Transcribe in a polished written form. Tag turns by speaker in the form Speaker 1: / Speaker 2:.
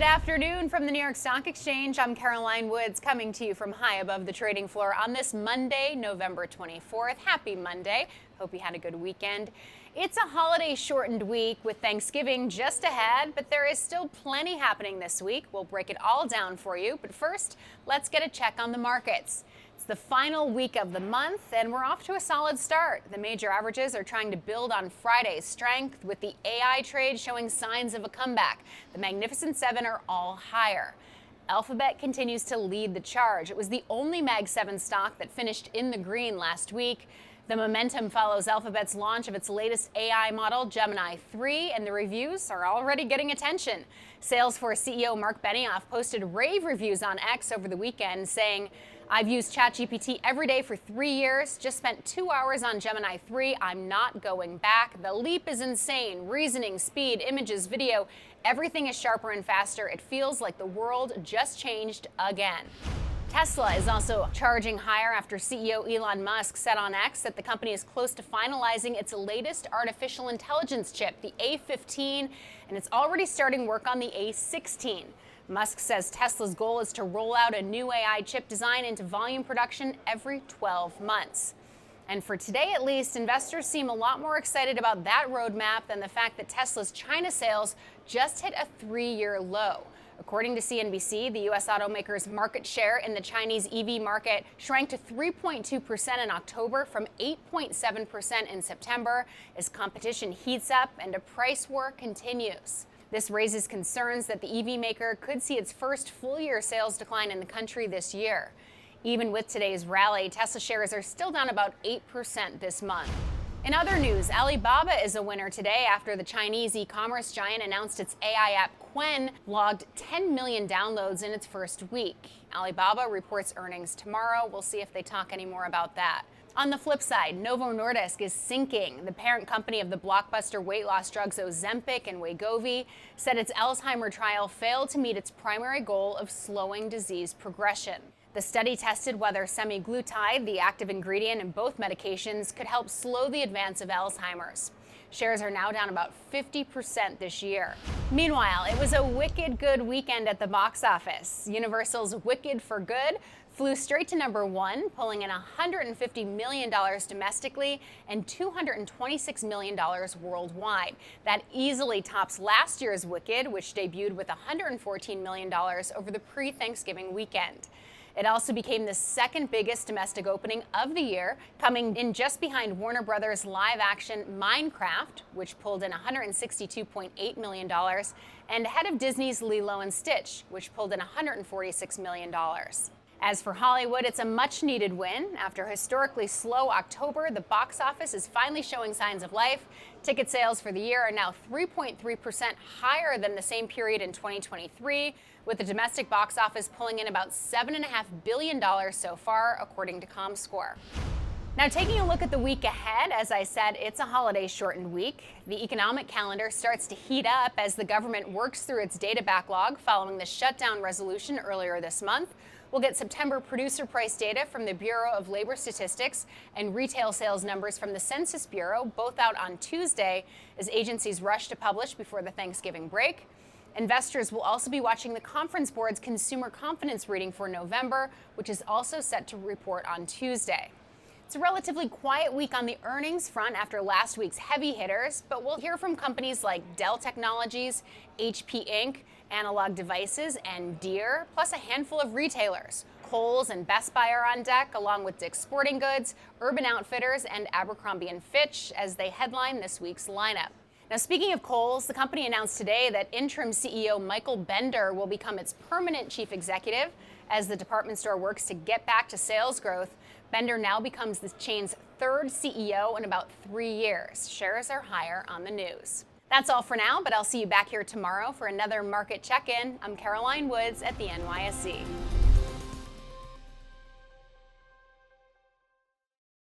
Speaker 1: afternoon from the New York Stock Exchange. I'm Caroline Woods coming to you from high above the trading floor on this Monday, November 24th. Happy Monday. Hope you had a good weekend. It's a holiday-shortened week with Thanksgiving just ahead, but there is still plenty happening this week. We'll break it all down for you. But first, let's get a check on the markets. It's the final week of the month, and we're off to a solid start. The major averages are trying to build on Friday's strength, with the AI trade showing signs of a comeback. The Magnificent Seven are all higher. Alphabet continues to lead the charge. It was the only Mag 7 stock that finished in the green last week. The momentum follows Alphabet's launch of its latest AI model, Gemini 3, and the reviews are already getting attention. Salesforce CEO Mark Benioff posted rave reviews on X over the weekend, saying, "I've used ChatGPT every day for 3 years, just spent 2 hours on Gemini 3. I'm not going back. The leap is insane. Reasoning, speed, images, video, everything is sharper and faster. It feels like the world just changed again." Tesla is also charging higher after CEO Elon Musk said on X that the company is close to finalizing its latest artificial intelligence chip, the A15, and it's already starting work on the A16. Musk says Tesla's goal is to roll out a new AI chip design into volume production every 12 months. And for today, at least, investors seem a lot more excited about that roadmap than the fact that Tesla's China sales just hit a 3-year low. According to CNBC, the U.S. automaker's market share in the Chinese EV market shrank to 3.2% in October from 8.7% in September as competition heats up and a price war continues. This raises concerns that the EV maker could see its first full-year sales decline in the country this year. Even with today's rally, Tesla shares are still down about 8% this month. In other news, Alibaba is a winner today after the Chinese e-commerce giant announced its AI app Qwen logged 10 million downloads in its first week. Alibaba reports earnings tomorrow. We'll see if they talk any more about that. On the flip side, Novo Nordisk is sinking. The parent company of the blockbuster weight loss drugs Ozempic and Wegovy said its Alzheimer's trial failed to meet its primary goal of slowing disease progression. The study tested whether semaglutide, the active ingredient in both medications, could help slow the advance of Alzheimer's. Shares are now down about 50% this year. Meanwhile, it was a wicked good weekend at the box office. Universal's Wicked for Good flew straight to number 1, pulling in $150 million domestically and $226 million worldwide. That easily tops last year's Wicked, which debuted with $114 million over the pre-Thanksgiving weekend. It also became the second biggest domestic opening of the year, coming in just behind Warner Brothers' live-action Minecraft, which pulled in $162.8 million, and ahead of Disney's Lilo and Stitch, which pulled in $146 million. As for Hollywood, it's a much-needed win. After a historically slow October, the box office is finally showing signs of life. Ticket sales for the year are now 3.3% higher than the same period in 2023, with the domestic box office pulling in about $7.5 billion so far, according to ComScore. Now, taking a look at the week ahead, as I said, it's a holiday-shortened week. The economic calendar starts to heat up as the government works through its data backlog following the shutdown resolution earlier this month. We'll get September producer price data from the Bureau of Labor Statistics and retail sales numbers from the Census Bureau, both out on Tuesday, as agencies rush to publish before the Thanksgiving break. Investors will also be watching the Conference Board's consumer confidence reading for November, which is also set to report on Tuesday. It's a relatively quiet week on the earnings front after last week's heavy hitters, but we'll hear from companies like Dell Technologies, HP Inc., Analog Devices, and Deere, plus a handful of retailers. Kohl's and Best Buy are on deck, along with Dick's Sporting Goods, Urban Outfitters, and Abercrombie & Fitch as they headline this week's lineup. Now, speaking of Kohl's, the company announced today that interim CEO Michael Bender will become its permanent chief executive. As the department store works to get back to sales growth, Bender now becomes the chain's third CEO in about 3 years. Shares are higher on the news. That's all for now, but I'll see you back here tomorrow for another market check-in. I'm Caroline Woods at the NYSE.